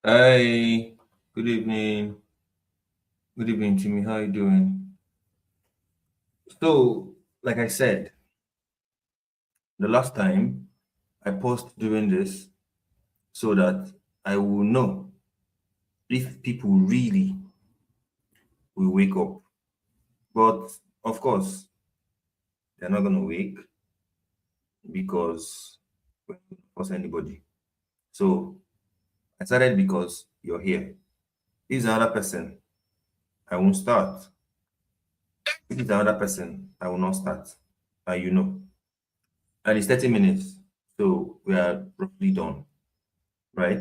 Hi, good evening. Good evening, Timmy. How you doing? So, like I said, the last time I paused doing this so that I will know if people really will wake up. But of course, they're not gonna wake because we're not gonna force anybody. So I started because you're here. If it's another person, I won't start. If it's another person, I will not start. And you know. And it's 30 minutes. So we are roughly done, right?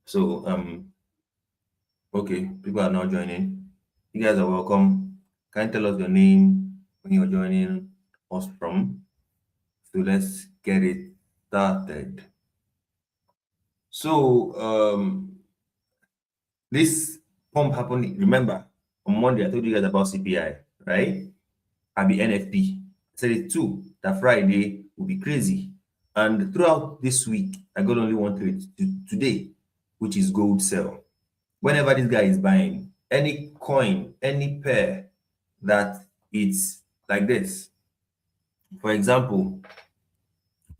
So okay, people are now joining. You guys are welcome. Can you tell us your name when you're joining us from? So let's get it started. So this pump happened. Remember, on Monday I told you guys about CPI, right? I'll be NFP. I said it too, that Friday will be crazy. And throughout this week, I got only one trade today, which is gold sell. Whenever this guy is buying any coin, any pair that it's like this, for example,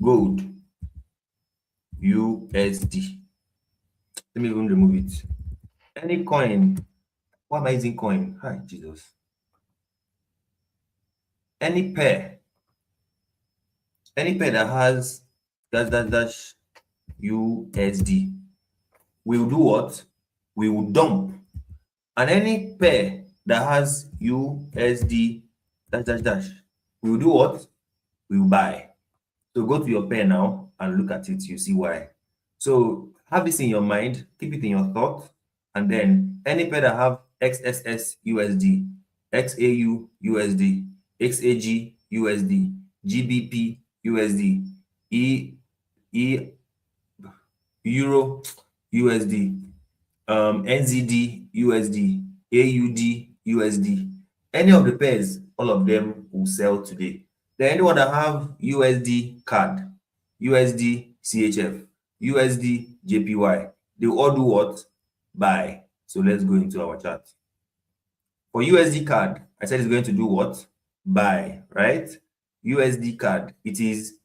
gold, USD. Let me even remove it. Any coin, why am I using coin? Hi, Jesus. Any pair, any pair that has dash USD, we will do what? We will dump. And any pair that has USD dash, we will do what? We will buy. So go to your pair now and look at it. You see why. So have this in your mind, keep it in your thought, and then any pair that have XSS USD, XAU USD, XAG USD, GBP USD, E Euro USD, NZD USD, AUD USD. Any of the pairs, all of them will sell today. Then anyone that have USD CAD, USD CHF, USD JPY, they will all do what? Buy. So let's go into our chart. For USD CAD, I said it's going to do what? Buy, right? USD CAD, it is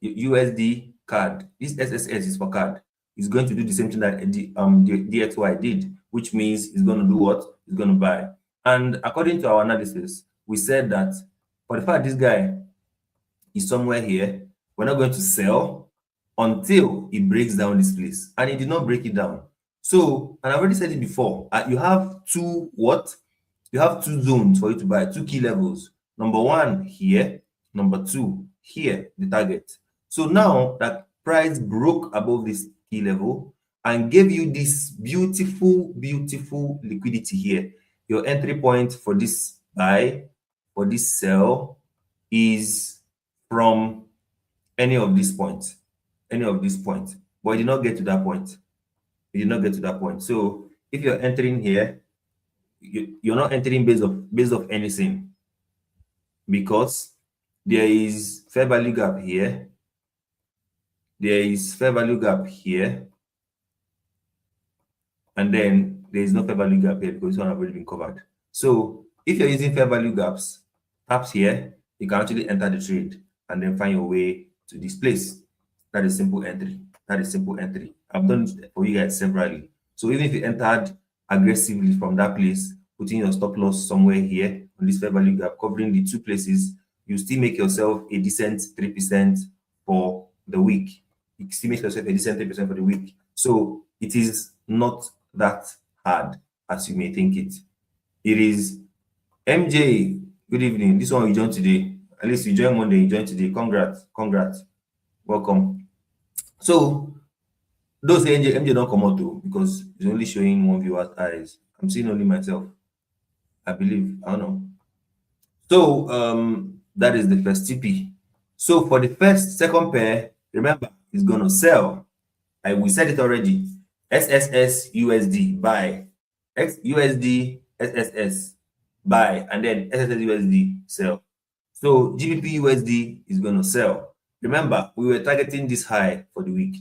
USD CAD. This SSS is for CAD. It's going to do the same thing that the DXY did, which means it's going to do what? It's going to buy. And according to our analysis, we said that for the fact this guy is somewhere here, we're not going to sell until it breaks down this place. And it did not break it down. So, and I've already said it before, you have two what? You have two zones for you to buy, two key levels. Number one here, number two here, the target. So now that price broke above this key level and gave you this beautiful, beautiful liquidity here, your entry point for this buy, for this sell is from any of these points, any of these points. But it did not get to that point. It did not get to that point. So if you're entering here, you're not entering based off anything, because there is fair value gap here, there is fair value gap here, and then there is no fair value gap here because this one have already been covered. So if you're using fair value gaps, perhaps here, you can actually enter the trade and then find your way to this place. That is simple entry. That is simple entry. I've done it for you guys severally. So even if you entered aggressively from that place, putting your stop loss somewhere here on this fair value gap, covering the two places, you still make yourself a decent 3% for the week. You still make yourself a decent 3% for the week. So it is not that hard as you may think it. It is. MJ, good evening. This one you joined today. At least you joined Monday, you joined today. Congrats. Welcome. So those MJ don't come out though, because it's only showing one viewer's eyes. I'm seeing only myself. I believe. I don't know. So that is the first TP. So for the second pair, remember, it's gonna sell. We said it already. SSS USD buy, X USD SSS buy, and then SSS USD sell. So GBP USD is going to sell. Remember, we were targeting this high for the week,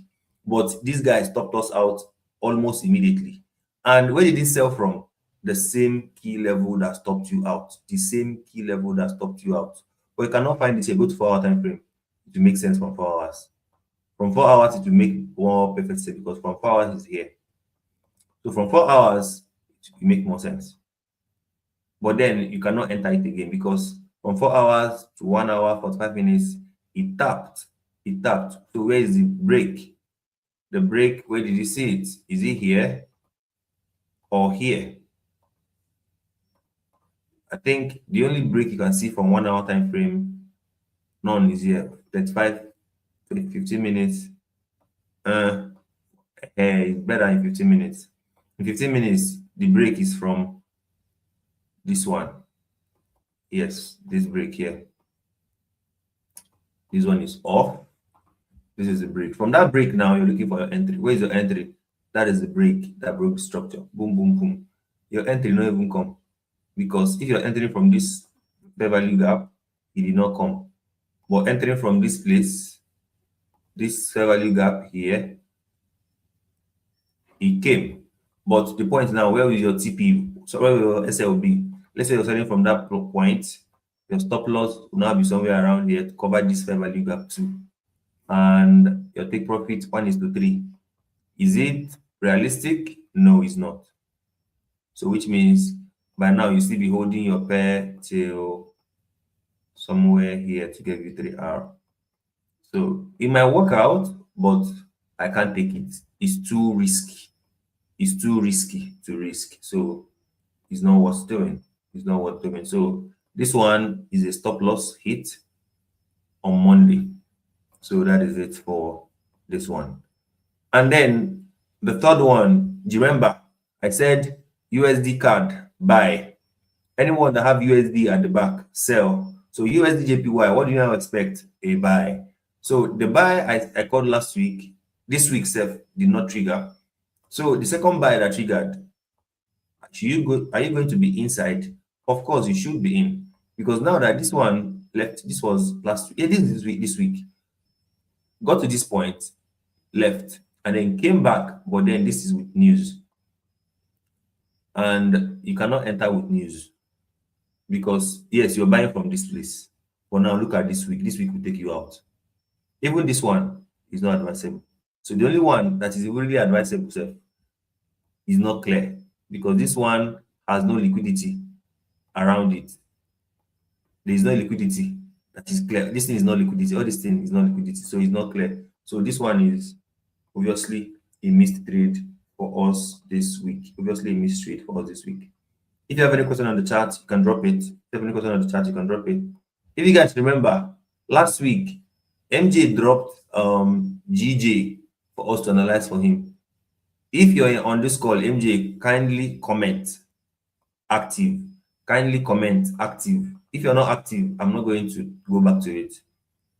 but this guy stopped us out almost immediately. And where did it sell from? The same key level that stopped you out. The same key level that stopped you out. But you cannot find this here. Go to 4 hour time frame. It will make sense from 4 hours. From 4 hours, it will make more perfect sense because from 4 hours is here. So from 4 hours, it will make more sense. But then you cannot enter it again because from 4 hours to 1 hour, 45 minutes, it tapped. It tapped. So where is the break? The break, where did you see it? Is it here or here? I think the only break you can see from 1 hour time frame, none is here. 35, 15 minutes. It's better in 15 minutes. In 15 minutes, the break is from this one. Yes, this break here. This one is off. This is the break. From that break now, you're looking for your entry. Where is your entry? That is the break that broke the structure. Boom, boom, boom. Your entry not even come. Because if you're entering from this fair value gap, it did not come. But entering from this place, this fair value gap here, it came. But the point now, where is your TP? So where will your SLB? Let's say you're selling from that point, your stop loss will now be somewhere around here to cover this fair value gap too. And your take profit 1:3. Is it realistic? No, it's not. So which means by now you still be holding your pair till somewhere here to get V3R. So it might work out, but I can't take it. It's too risky. It's too risky to risk. So it's not worth doing. It's not worth doing. So this one is a stop loss hit on Monday. So that is it for this one. And then the third one, do you remember? I said USD card buy. Anyone that have USD at the back, sell. So USD JPY, what do you now expect? A buy. So the buy I called last week, this week self did not trigger. So the second buy that triggered, are you going to be inside? Of course, you should be in. Because now that this one left, this was last week, this week, got to this point, left, and then came back, but then this is with news. And you cannot enter with news. Because yes, you're buying from this place. But now look at this week. This week will take you out. Even this one is not advisable. So the only one that is really advisable is not clear because this one has no liquidity around it. There is no liquidity that is clear. This thing is not liquidity. All this thing is not liquidity. So it's not clear. So this one is obviously a missed trade for us this week. Obviously a missed trade for us this week. If you have any question on the chat, you can drop it. If you have any question on the chat, you can drop it. If you guys remember, last week, MJ dropped GJ for us to analyze for him. If you're on this call, MJ, kindly comment active. Kindly comment active. If you're not active, I'm not going to go back to it.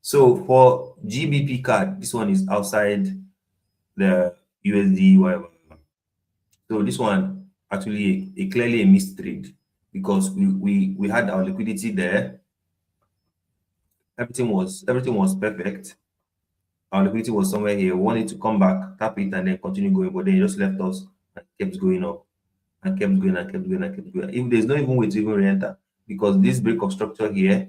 So for GBP card, this one is outside the USD, whatever. So this one actually clearly a missed trade because we had our liquidity there. Everything was perfect. Our liquidity was somewhere here. We wanted to come back, tap it, and then continue going, but then it just left us and kept going up and kept going and kept going and kept going. If there's no even way to even re-enter because this break of structure here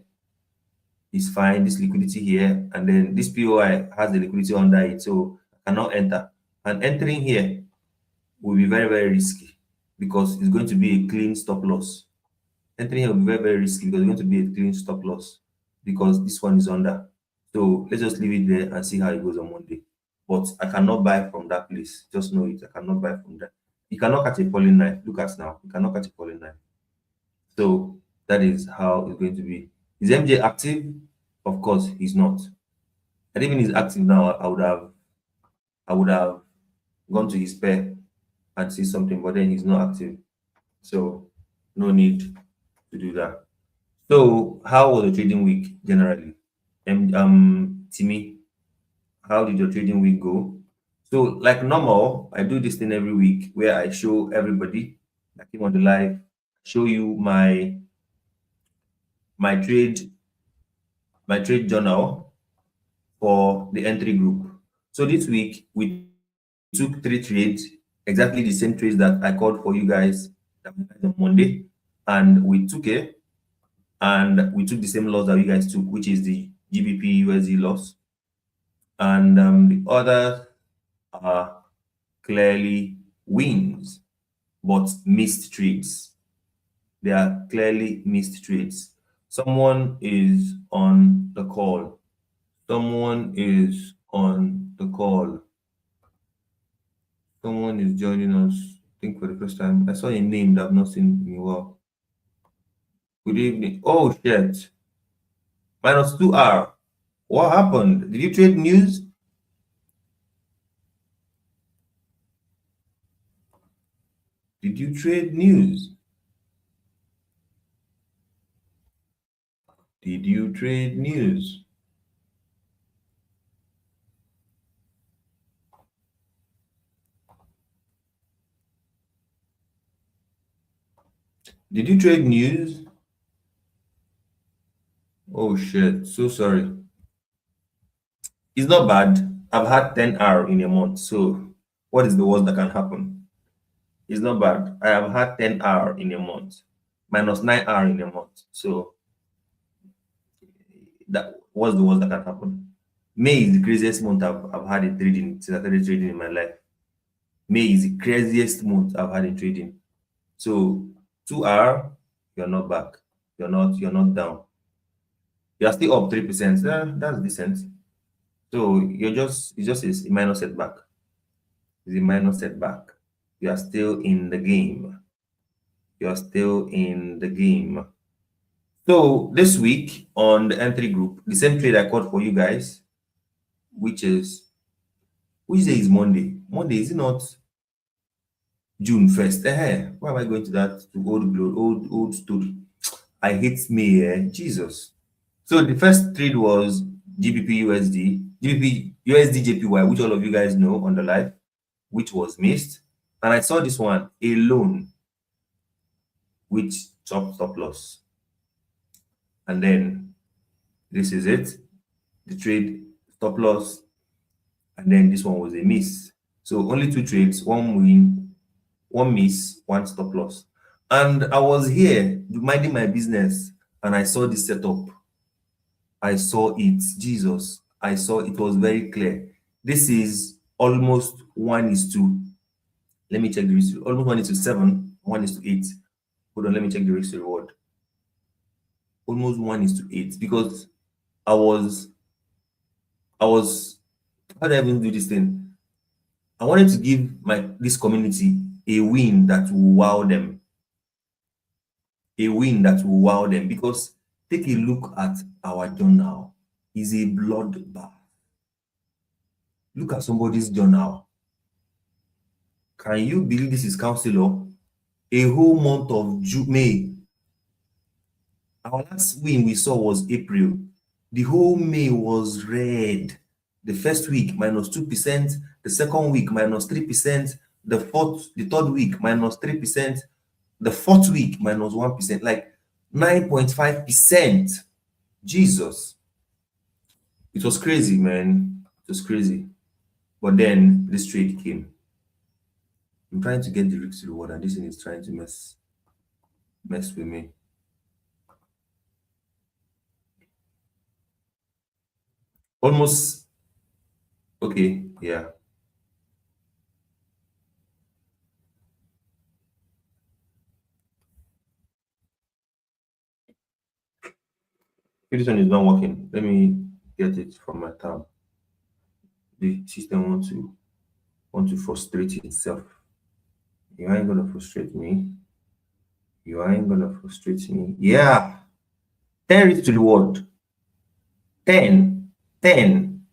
is fine, this liquidity here, and then this POI has the liquidity under it, so I cannot enter. And entering here will be very, very risky because it's going to be a clean stop loss. Entering here will be very, very risky because it's going to be a clean stop loss because this one is under. So let's just leave it there and see how it goes on Monday. But I cannot buy from that place. Just know it. I cannot buy from that. You cannot catch a falling knife. Look at now. You cannot catch a falling knife. So that is how it's going to be. Is MJ active? Of course, he's not. And even he's active now, I would have gone to his pair and see something, but then he's not active. So no need to do that. So how was the trading week generally? Timmy, how did your trading week go? So like normal, I do this thing every week where I show everybody, I came on the live, show you my trade journal for the entry group. So this week we took 3 trades exactly the same trades that I called for you guys on Monday, and we took it, and we took the same loss that you guys took, which is the GBP USD loss, and the other are clearly wins, but missed trades. They are clearly missed trades. Someone is on the call. Someone is on the call. Someone is joining us, I think for the first time. I saw a name that I've not seen in a while. Good evening. Oh, shit. Minus 2R. What happened? Did you trade news? Did you trade news? Did you trade news? Did you trade news? Oh shit. So sorry. It's not bad. I've had 10R in a month. So what is the worst that can happen? It's not bad. I have had 10R in a month. Minus 9R in a month. So that what's the worst that can happen? May is the craziest month I've had in trading since I started trading in my life. May is the craziest month I've had in trading. So 2R, you're not back. You're not down. You're still up 3%. That's decent. So it's just a minor setback. It's a minor setback. You are still in the game. You are still in the game. So this week on the entry group, the same trade I caught for you guys, which is which day is Monday? Monday, is it not June 1st? Why am I going to that to old story? I hate me, Jesus. So the first trade was GBP USD, GBP USD JPY, which all of you guys know on the live, which was missed. And I saw this one alone, which stop loss. And then this is it. The trade stop loss. And then this one was a miss. So only two trades, one win, one miss, one stop loss. And I was here minding my business and I saw this setup. I saw it. Jesus. I saw it was very clear. This is almost 1:2. Let me check the risk. Almost 1:7, 1:8. Hold on, let me check the risk to reward. Almost 1:8 because I was how do I even do this thing? I wanted to give this community a win that will wow them. A win that will wow them because take a look at our journal. It's a bloodbath. Look at somebody's journal. Can you believe this is counselor? A whole month of May. Our last win we saw was April. The whole May was red. The first week minus 2%, the second week minus 3%, the third week minus 3%, the fourth week minus 1%, like 9.5%. Jesus. It was crazy, man. It was crazy. But then this trade came. I'm trying to get the risk to reward, and this thing is trying to mess with me. Almost okay, yeah. If this one is not working, let me get it from my tab. The system want to frustrate itself. You ain't gonna frustrate me. You ain't gonna frustrate me. Yeah. 10 risk to reward. 10. 10.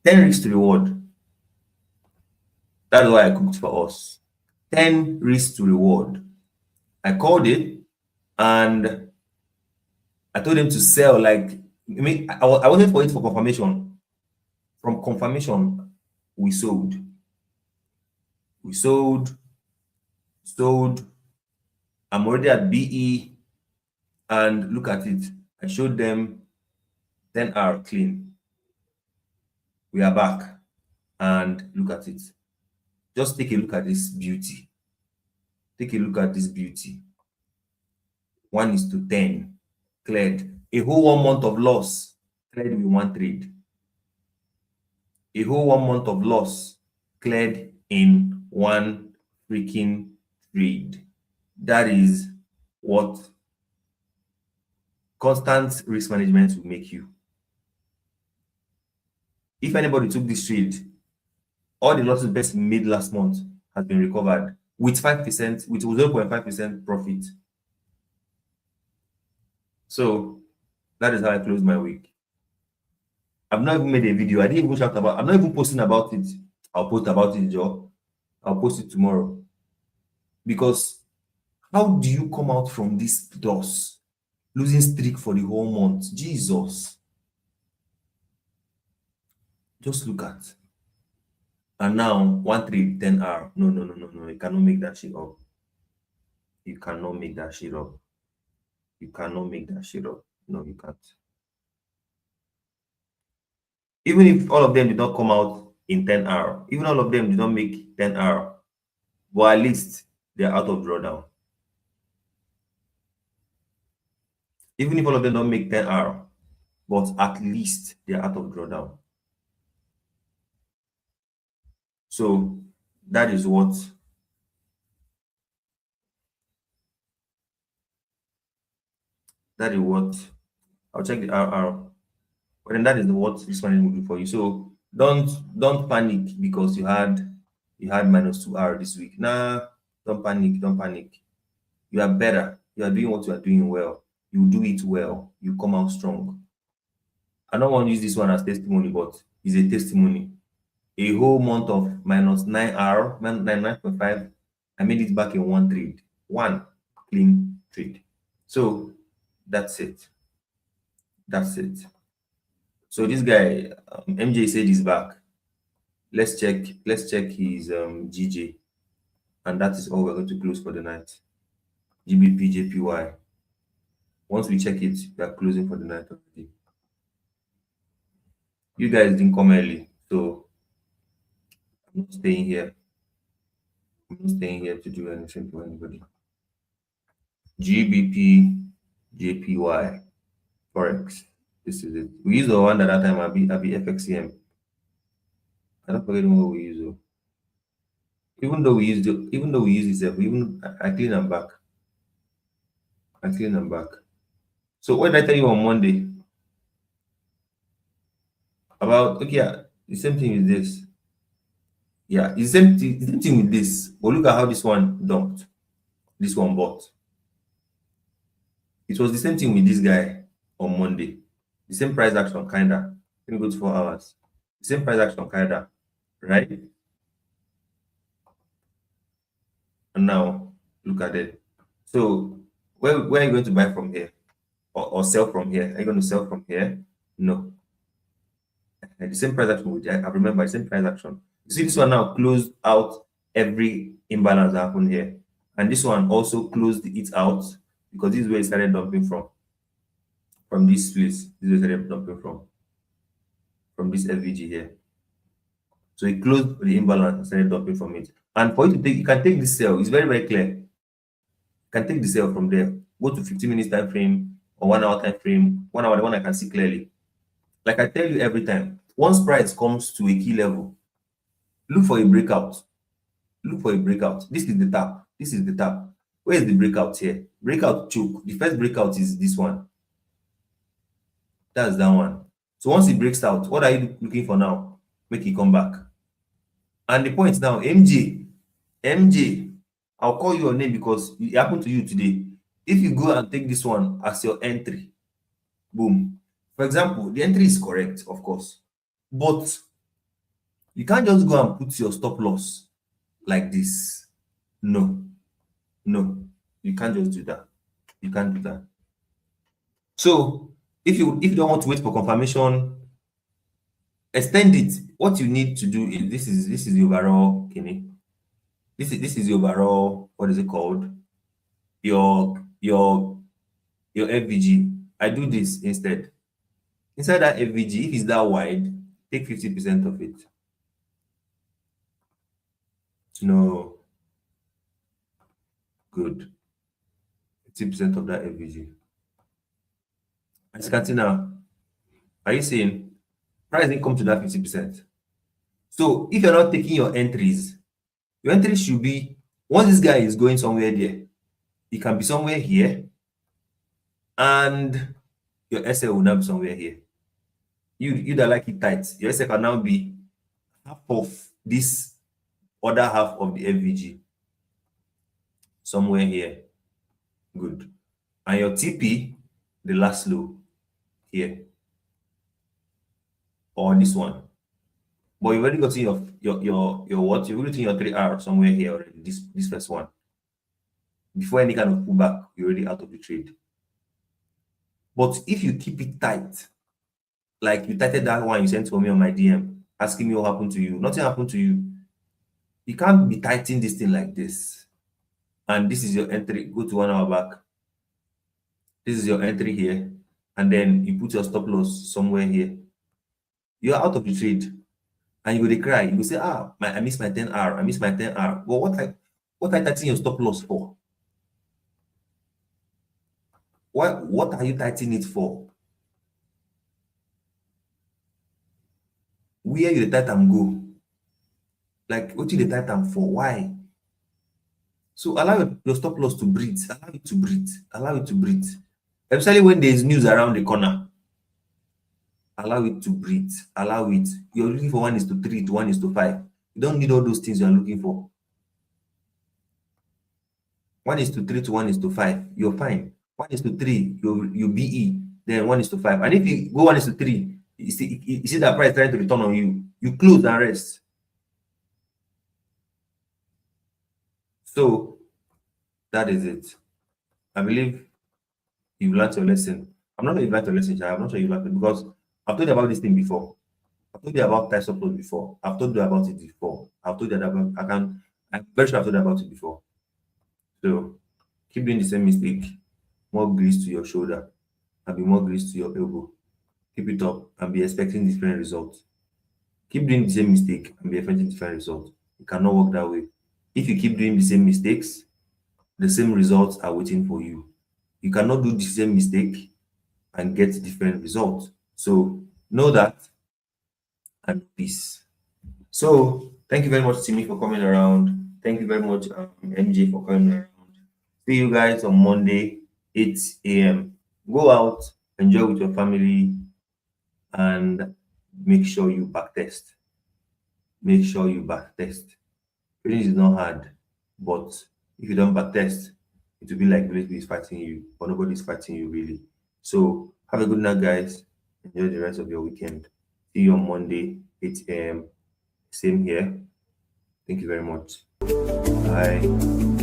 10 risk to reward. That's why I cooked for us. 10 risk to reward. I called it and I told him to sell. Like, I waited for it for confirmation. From confirmation, we sold. We sold. I'm already at BE, and look at it. I showed them 10R clean. We are back, and look at it. Just take a look at this beauty. Take a look at this beauty. 1:10 cleared. A whole 1 month of loss cleared with one trade. A whole 1 month of loss cleared in one freaking trade. That is what constant risk management will make you. If anybody took this trade, all the losses best made last month has been recovered with 5%, with 0.5% profit. So that is how I close my week. I've not even made a video. I didn't even shout about. I'm not even posting about it. I'll post about it, Joe. I'll post it tomorrow. Because how do you come out from this loss, losing streak for the whole month? Jesus. Just look at. And now one trade 10 hour. No. You cannot make that shit up. You cannot make that shit up. You cannot make that shit up. No, you can't. Even if all of them did not come out in 10 hour, even all of them did not make 10 hour, but at least they're out of drawdown. Even if all of them don't make 10 hour, but at least they're out of drawdown. So that is what I'll check the RR. But then that is what this one will do for you. So don't panic because you had -2 hour this week. Nah, don't panic. You are better. You are doing what you are doing well. You do it well. You come out strong. I don't want to use this one as testimony, but it's a testimony. A whole month of -9 hour, 9.5. I made it back in one trade, one clean trade. So that's it. So this guy, MJ said he's back. Let's check his GJ, and that is all we're going to close for the night. GBP JPY. Once we check it, we are closing for the night already. You guys didn't come early, so I'm not staying here. I'm not staying here to do anything for anybody. GBP JPY Forex. This is it. We use the one at that time. I'll be FXCM. I don't forget what we use. Though. Even though we use it, I clean them back. So what did I tell you on Monday? About the same thing with this. Yeah, it's the same thing with this. But look at how this one dumped. This one bought. It was the same thing with this guy on Monday. The same price action, kinda. Let me go to 4 hours. The same price action, kinda, right? And now look at it. So where are you going to buy from here, or sell from here? Are you going to sell from here? No. The same price action. I remember the same price action. You see, this one now closed out every imbalance that happened here, and this one also closed it out because this is where it started dumping from. From this place, this is where it started dumping from this FVG here. So it closed the imbalance and started dumping from it. And for you to take, you can take this sell. It's very, very clear. You can take the sell from there. Go to 15 minutes time frame or 1 hour time frame. 1 hour, the one I can see clearly. Like I tell you every time, once price comes to a key level, look for a breakout. Look for a breakout. This is the tap. This is the tap. Where is the breakout here? Breakout choke. The first breakout is this one. That's that one. So once it breaks out, what are you looking for now? Make it come back. And the point now, MJ, I'll call your name because it happened to you today. If you go and take this one as your entry, boom. For example, the entry is correct, of course, but you can't just go and put your stop loss like this. No, you can't just do that. You can't do that. So if you don't want to wait for confirmation, extend it. What you need to do is this is the overall this is the overall, what is it called, your FVG. I do this instead. Inside that FVG, if it's that wide, take 50% of it. No. Good. 50% of that FVG. As you can see now, are you seeing price didn't come to that 50%? So if you're not taking your entries should be once this guy is going somewhere there, it can be somewhere here, and your SL will now be somewhere here. You that like it tight, your SL can now be half of this other half of the FVG. Somewhere here. Good. And your TP, the last low here. Or this one. But you've already gotten your what? You've already gotten your 3R somewhere here already. This first one. Before any kind of pullback, you're already out of the trade. But if you keep it tight, like you tightened that one you sent to me on my DM, asking me what happened to you, nothing happened to you. You can't be tightening this thing like this. And this is your entry. Go to 1 hour back. This is your entry here. And then you put your stop loss somewhere here. You're out of the trade. And you will cry. You will say, I missed my 10R. I missed my 10R. Well, what are you tightening your stop loss for? What are you tightening it for? Where you the tighten go? Like, what you the tighten for? Why? So allow your stop loss to breathe. Allow it to breathe. Allow it to breathe. Especially when there's news around the corner. Allow it to breathe. Allow it. You're looking for 1:3 to 1:5. You don't need all those things you're looking for. 1:3 to 1:5. You're fine. 1:3, you BE, then 1:5. And if you go 1:3, you see that price trying to return on you. You close and rest. So that is it. I believe you've learned your lesson. I'm not sure you've learned your lesson, I'm not sure you've learned it because I've told you about this thing before. I've told you about types of upload before. I've told you about it before. I've told you about I'm very sure I've told you about it before. So keep doing the same mistake. More grease to your shoulder and be more grease to your elbow. Keep it up and be expecting different results. Keep doing the same mistake and be expecting different results. It cannot work that way. If you keep doing the same mistakes, the same results are waiting for you. You cannot do the same mistake and get different results. So know that and peace. So thank you very much, Timmy, for coming around. Thank you very much, MJ, for coming around. See you guys on Monday, 8 a.m. Go out, enjoy with your family, and make sure you back test. Make sure you back test. Trading is not hard, but if you don't back test, it will be like Blake is fighting you, but nobody's fighting you really. So have a good night, guys. Enjoy the rest of your weekend. See you on Monday, 8 a.m. Same here. Thank you very much. Bye.